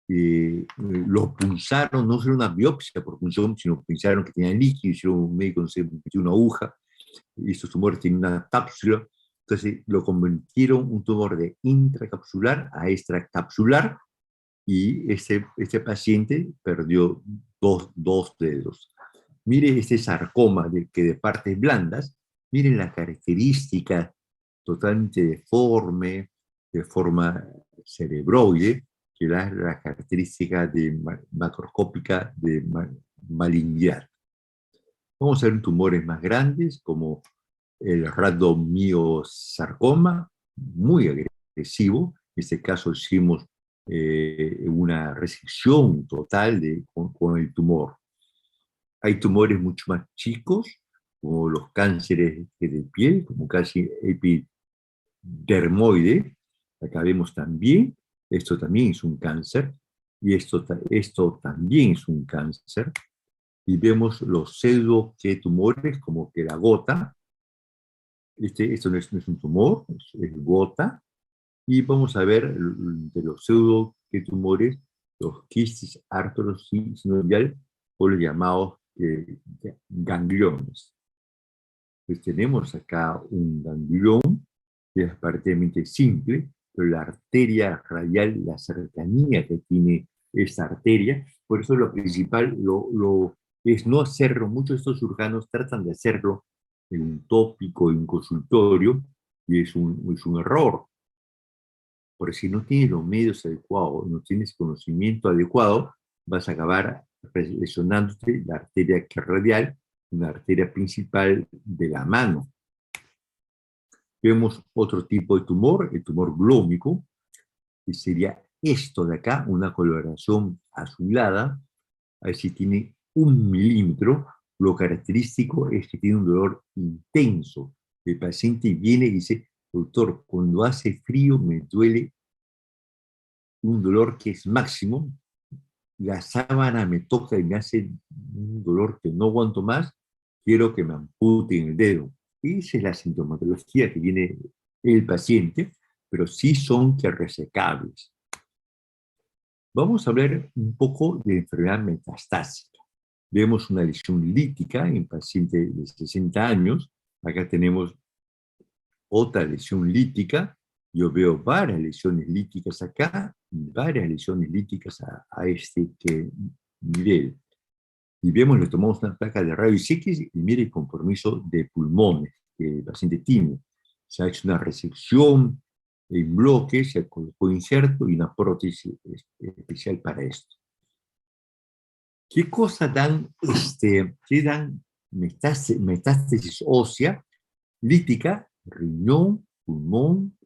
lo punzaron, no solo una biopsia por punción, sino pensaron que tenía líquido, hicieron un médico, no sé, metió una aguja, y estos tumores tienen una cápsula, entonces lo convirtieron un tumor de intracapsular a extracapsular, y este paciente perdió dos dedos. Mire este sarcoma que de partes blandas, miren la característica totalmente deforme, de forma cerebroide, que da la característica macroscópica de malignidad. Vamos a ver tumores más grandes, como el radomiosarcoma, muy agresivo. En este caso hicimos una resección total con el tumor. Hay tumores mucho más chicos, como los cánceres de piel, como cáncer dermoide. Acá vemos también, esto también es un cáncer, y esto también es un cáncer. Y vemos los pseudotumores, como que la gota. Esto no es un tumor, es gota. Y vamos a ver de los pseudotumores, los quistes arteriosinovial, o los llamados gangliones. Pues tenemos acá un ganglión, que es prácticamente simple, pero la arteria radial, la cercanía que tiene esta arteria, por eso lo principal es no hacerlo. Muchos de estos cirujanos tratan de hacerlo en un tópico, en un consultorio, y es un error. Porque si no tienes los medios adecuados, no tienes conocimiento adecuado, vas a acabar lesionándote la arteria radial, una arteria principal de la mano. Vemos otro tipo de tumor, el tumor glómico, que sería esto de acá, una coloración azulada, a ver si tiene 1 milímetro. Lo característico es que tiene un dolor intenso. El paciente viene y dice, doctor, cuando hace frío me duele un dolor que es máximo, la sábana me toca y me hace un dolor que no aguanto más, quiero que me amputen el dedo. Esa es la sintomatología que tiene el paciente, pero sí son que resecables. Vamos a hablar un poco de enfermedad metastásica. Vemos una lesión lítica en paciente de 60 años. Acá tenemos otra lesión lítica. Yo veo varias lesiones líticas acá y varias lesiones líticas a este nivel. Y vemos, le tomamos una placa de rayos X y mire el compromiso de pulmones que el paciente tiene. Se ha hecho una resección en bloque, se colocó injerto y una prótesis especial para esto. ¿Qué cosa dan, qué dan metástasis ósea, lítica, riñón, pulmón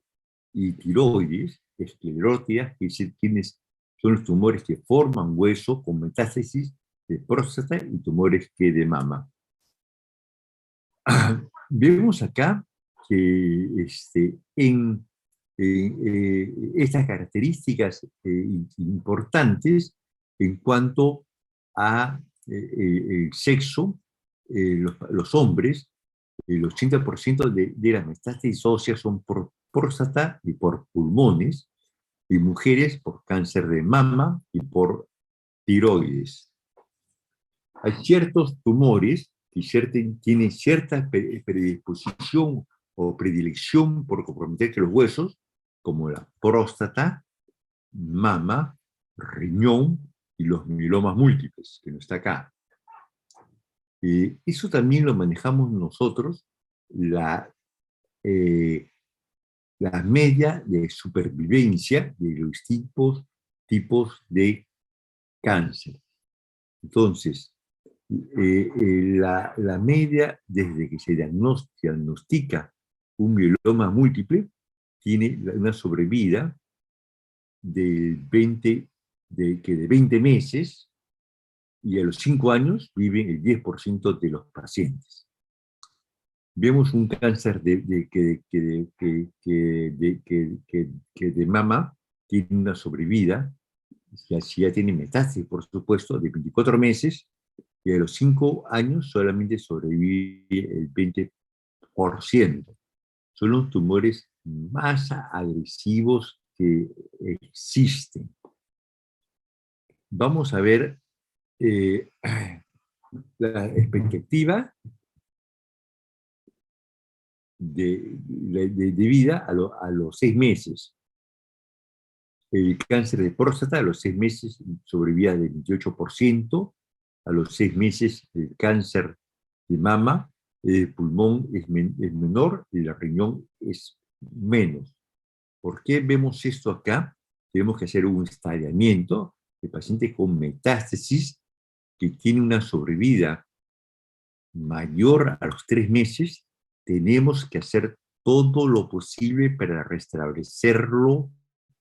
y tiroides, esclerótidas, que son los tumores que forman hueso con metástasis de próstata y tumores que de mama? Vemos acá que estas características importantes en cuanto a el sexo, los hombres, el 80% de las metástasis óseas son por próstata y por pulmones, y mujeres por cáncer de mama y por tiroides. Hay ciertos tumores que tienen cierta predisposición o predilección por comprometer los huesos, como la próstata, mama, riñón y los mielomas múltiples, que no está acá. Eso también lo manejamos nosotros, la media de supervivencia de los tipos de cáncer. Entonces, la media desde que se diagnostica un mieloma múltiple tiene una sobrevida de 20 meses, y a los 5 años viven el 10% de los pacientes. Vemos un cáncer de mama tiene una sobrevida, si ya tiene metástasis, por supuesto, de 24 meses, y a los 5 años solamente sobrevive el 20%. Son los tumores más agresivos que existen. Vamos a ver la expectativa de vida a los 6 meses. El cáncer de próstata a los 6 meses sobrevivía del 28%, a los 6 meses el cáncer de mama, el pulmón es menor y el riñón es menos. ¿Por qué vemos esto acá? Tenemos que hacer un estadiamiento de paciente con metástasis que tiene una sobrevida mayor a los 3 meses. Tenemos que hacer todo lo posible para restablecerlo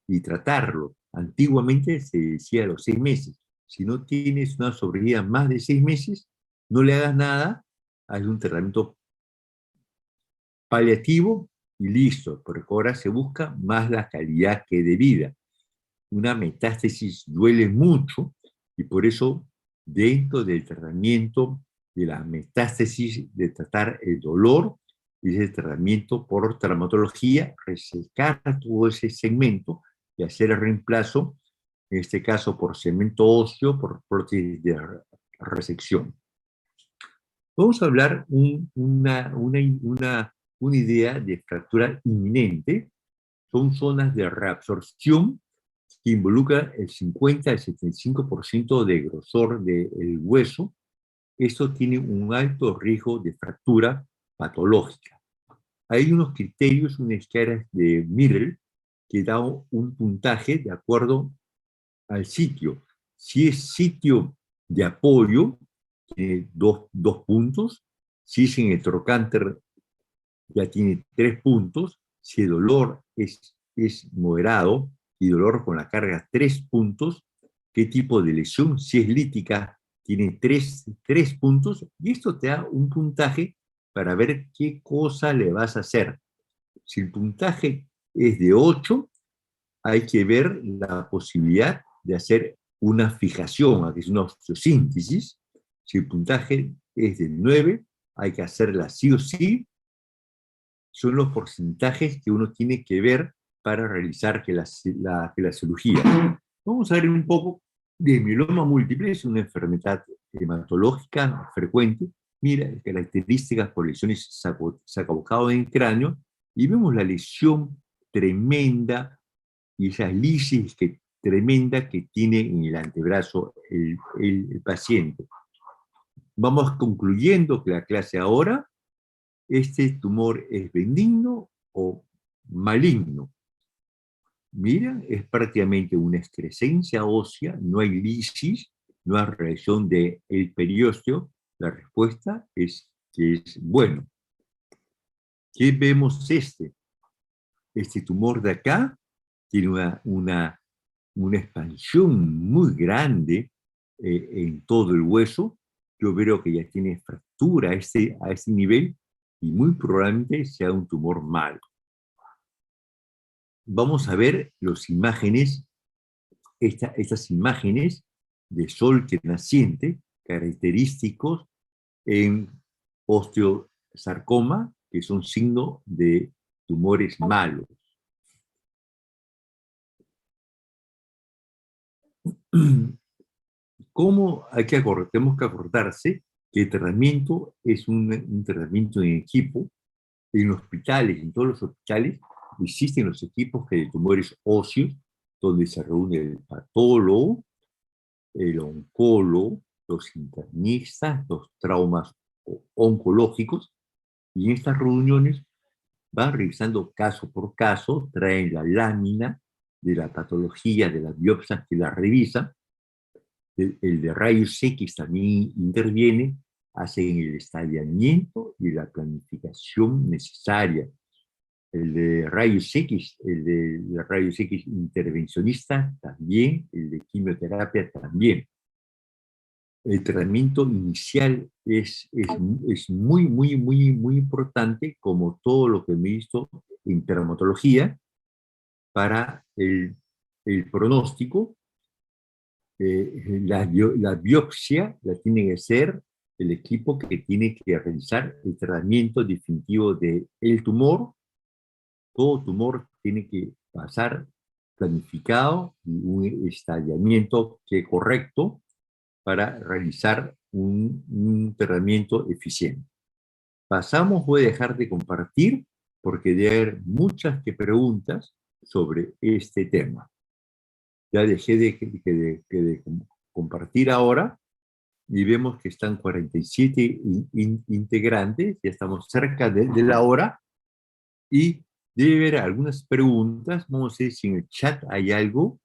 y tratarlo. Antiguamente se decía a los 6 meses. Si no tienes una sobrevida más de 6 meses, no le hagas nada, haz un tratamiento paliativo y listo, porque ahora se busca más la calidad que de vida. Una metástasis duele mucho y por eso dentro del tratamiento de la metástasis, de tratar el dolor y ese tratamiento por traumatología, resecar todo ese segmento y hacer el reemplazo, en este caso por cemento óseo, por prótesis de resección. Vamos a hablar una idea de fractura inminente. Son zonas de reabsorción que involucra el 50 al 75% de grosor del hueso. Esto tiene un alto riesgo de fractura patológica. Hay unos criterios, una escala de Miller que da un puntaje de acuerdo al sitio. Si es sitio de apoyo, tiene dos puntos. Si es en el trocánter, ya tiene 3 puntos. Si el dolor es moderado y dolor con la carga, 3 puntos. ¿Qué tipo de lesión? Si es lítica, tiene 3 puntos. Y esto te da un puntaje para ver qué cosa le vas a hacer. Si el puntaje es de 8, hay que ver la posibilidad de hacer una fijación, que es una osteosíntesis. Si el puntaje es de 9, hay que hacerla sí o sí. Son los porcentajes que uno tiene que ver para realizar que la cirugía. Vamos a ver un poco de mieloma múltiple, es una enfermedad hematológica frecuente. Mira, características por lesiones sacabocado en el cráneo, y vemos la lesión tremenda y esa lisis tremenda que tiene en el antebrazo el paciente. Vamos concluyendo que la clase ahora, este tumor es benigno o maligno. Mira, es prácticamente una excrescencia ósea, no hay lisis, no hay reacción del periósteo. La respuesta es que es bueno. ¿Qué vemos Este tumor de acá tiene una expansión muy grande en todo el hueso. Yo veo que ya tiene fractura a ese nivel y muy probablemente sea un tumor malo. Vamos a ver las imágenes, estas imágenes de sol que naciente, característicos en osteosarcoma, que son signo de tumores malos. ¿Cómo tenemos que acordarse que el tratamiento es un tratamiento en equipo? En hospitales, en todos los hospitales, existen los equipos de tumores óseos, donde se reúne el patólogo, el oncólogo, los internistas, los traumas oncológicos, y en estas reuniones van revisando caso por caso, traen la lámina de la patología, de las biopsias que la revisan. El de rayos X también interviene, hacen el estallamiento y la planificación necesaria. El de rayos X, el de rayos X intervencionista también, el de quimioterapia también. El tratamiento inicial es muy, muy, muy, muy importante, como todo lo que me he visto en traumatología, para el pronóstico. La biopsia la tiene que hacer el equipo que tiene que realizar el tratamiento definitivo del tumor. Todo tumor tiene que pasar planificado y un estallamiento correcto para realizar un tratamiento eficiente. Pasamos, voy a dejar de compartir porque debe haber muchas preguntas sobre este tema. Ya dejé de compartir ahora y vemos que están 47 integrantes, ya estamos cerca de la hora y debe haber algunas preguntas. Vamos a ver si en el chat hay algo.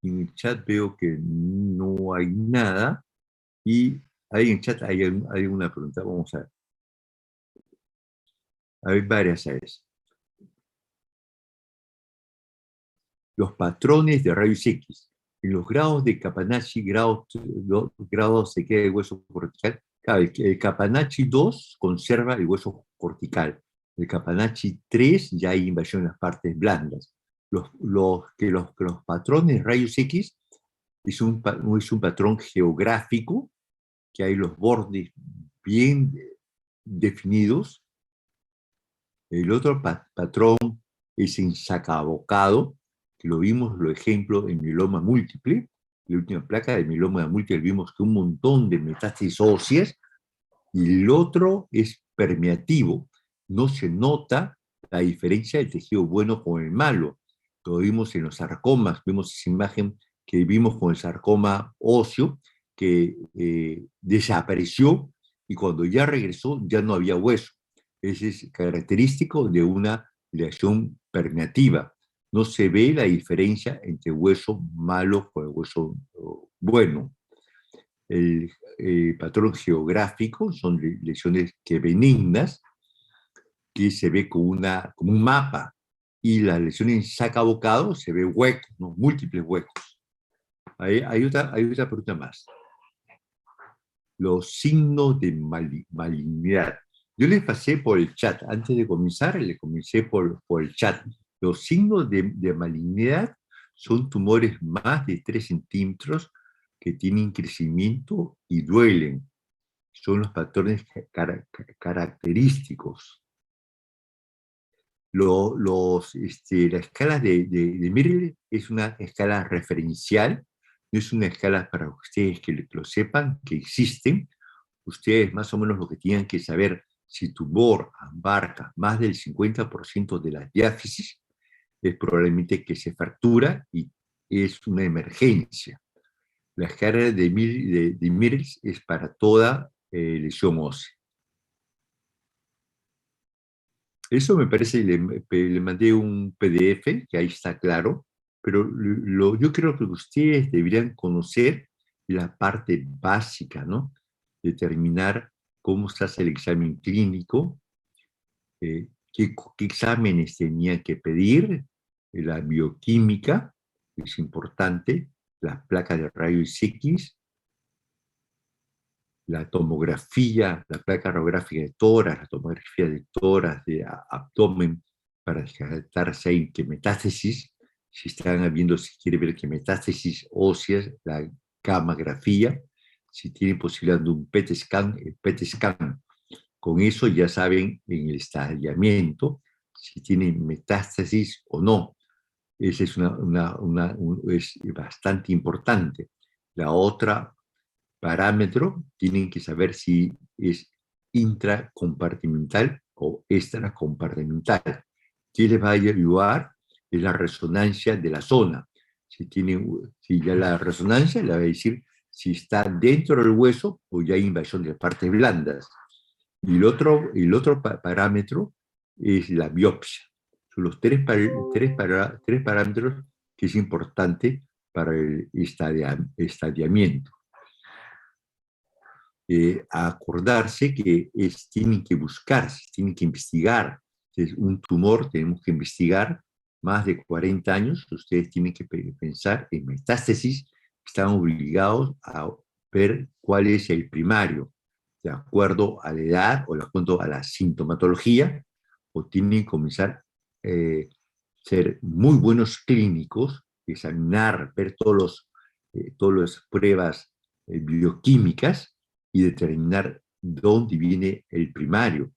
En el chat veo que no hay nada y ahí en el chat hay alguna pregunta. Vamos a ver. Hay varias a veces. Los patrones de rayos X. En los grados de Capannacci, grados se queda el hueso cortical. Claro, el Capannacci 2 conserva el hueso cortical. El Capanachi 3 ya hay invasión en las partes blandas. Los patrones rayos X es un patrón geográfico, que hay los bordes bien definidos. El otro patrón es en sacabocado, que lo vimos, los ejemplos en mieloma múltiple. La última placa de mieloma múltiple vimos que un montón de metástasis óseas, y el otro es permeativo. No se nota la diferencia del tejido bueno con el malo. Lo vimos en los sarcomas, vimos esa imagen que vimos con el sarcoma óseo, que desapareció y cuando ya regresó ya no había hueso. Ese es característico de una lesión permeativa. No se ve la diferencia entre hueso malo con el hueso bueno. El patrón geográfico son lesiones que benignas, que se ve como un mapa, y las lesiones en saca-bocado se ve huecos, ¿no? Múltiples huecos. Hay otra pregunta más. Los signos de malignidad. Yo les pasé por el chat, antes de comenzar, les comencé por el chat. Los signos de malignidad son tumores más de 3 centímetros que tienen crecimiento y duelen. Son los patrones característicos. La escala de Merrill es una escala referencial, no es una escala para ustedes que lo sepan, que existen. Ustedes más o menos lo que tienen que saber, si tu tumor abarca más del 50% de las diáfisis, es probablemente que se fractura y es una emergencia. La escala de Merrill es para toda lesión ósea. Eso me parece, le mandé un PDF, que ahí está claro, pero yo creo que ustedes deberían conocer la parte básica, ¿no? Determinar cómo se hace el examen clínico, qué exámenes tenían que pedir, la bioquímica, es importante, las placas de rayos X, la tomografía, la placa radiográfica de tórax, la tomografía de tórax, de abdomen, para descartar si hay que metástasis, si están habiendo, si quiere ver que metástasis óseas, la gammagrafía, si tienen posibilidad de un PET scan, el PET scan. Con eso ya saben en el estadiamiento si tienen metástasis o no. Esa es es bastante importante. La otra parámetro, tienen que saber si es intracompartimental o extracompartimental. ¿Qué les va a ayudar? Es la resonancia de la zona. Si ya la resonancia le va a decir si está dentro del hueso o ya hay invasión de las partes blandas. Y el otro parámetro es la biopsia. Son los tres parámetros que es importante para el estadiamiento. Acordarse que tienen que buscar, tienen que investigar. Es un tumor, tenemos que investigar más de 40 años. Ustedes tienen que pensar en metástasis. Están obligados a ver cuál es el primario, de acuerdo a la edad o de acuerdo a la sintomatología, o tienen que comenzar a ser muy buenos clínicos, examinar, ver todas las pruebas bioquímicas y determinar dónde viene el primario.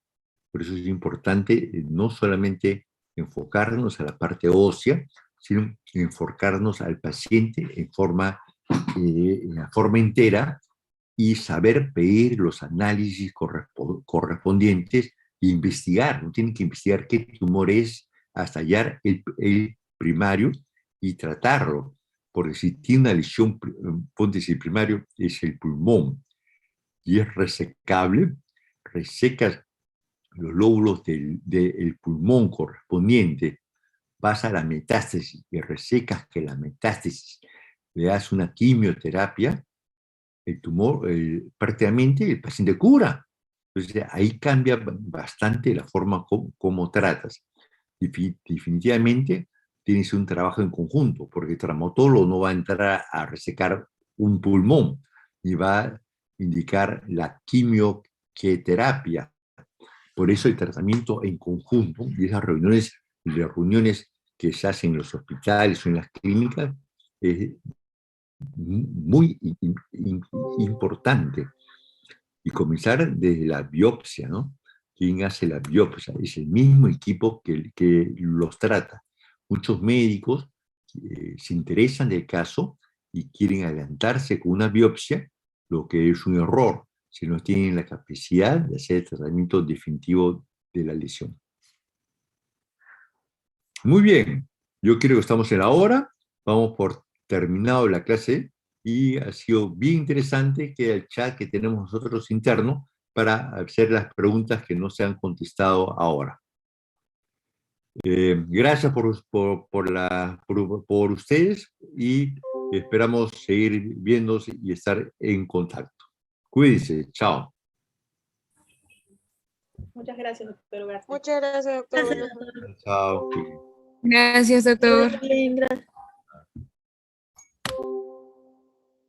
Por eso es importante no solamente enfocarnos a la parte ósea, sino enfocarnos al paciente en la forma entera y saber pedir los análisis correspondientes e investigar. No tienen que investigar qué tumor es hasta hallar el primario y tratarlo. Porque si tiene una lesión, ponte si el primario es el pulmón, y es resecable, resecas los lóbulos del pulmón correspondiente, vas a la metástasis y resecas que la metástasis, le das una quimioterapia, el tumor, prácticamente el paciente cura. Entonces ahí cambia bastante la forma como tratas. Definitivamente tienes un trabajo en conjunto, porque el traumatólogo no va a entrar a resecar un pulmón, y va indicar la quimioterapia. Por eso el tratamiento en conjunto y esas reuniones que se hacen en los hospitales o en las clínicas es muy importante. Y comenzar desde la biopsia, ¿no? ¿Quién hace la biopsia? Es el mismo equipo que los trata. Muchos médicos se interesan del caso y quieren adelantarse con una biopsia, lo que es un error, si no tienen la capacidad de hacer el tratamiento definitivo de la lesión. Muy bien, yo creo que estamos en la hora, vamos por terminado la clase y ha sido bien interesante que el chat que tenemos nosotros interno para hacer las preguntas que no se han contestado ahora. Gracias por ustedes y esperamos seguir viéndose y estar en contacto. Cuídense, chao. Muchas gracias, doctor Ugarte. Muchas gracias, doctor. Gracias, Buenas noches. doctor. Chao. Gracias, doctor. Bien, gracias.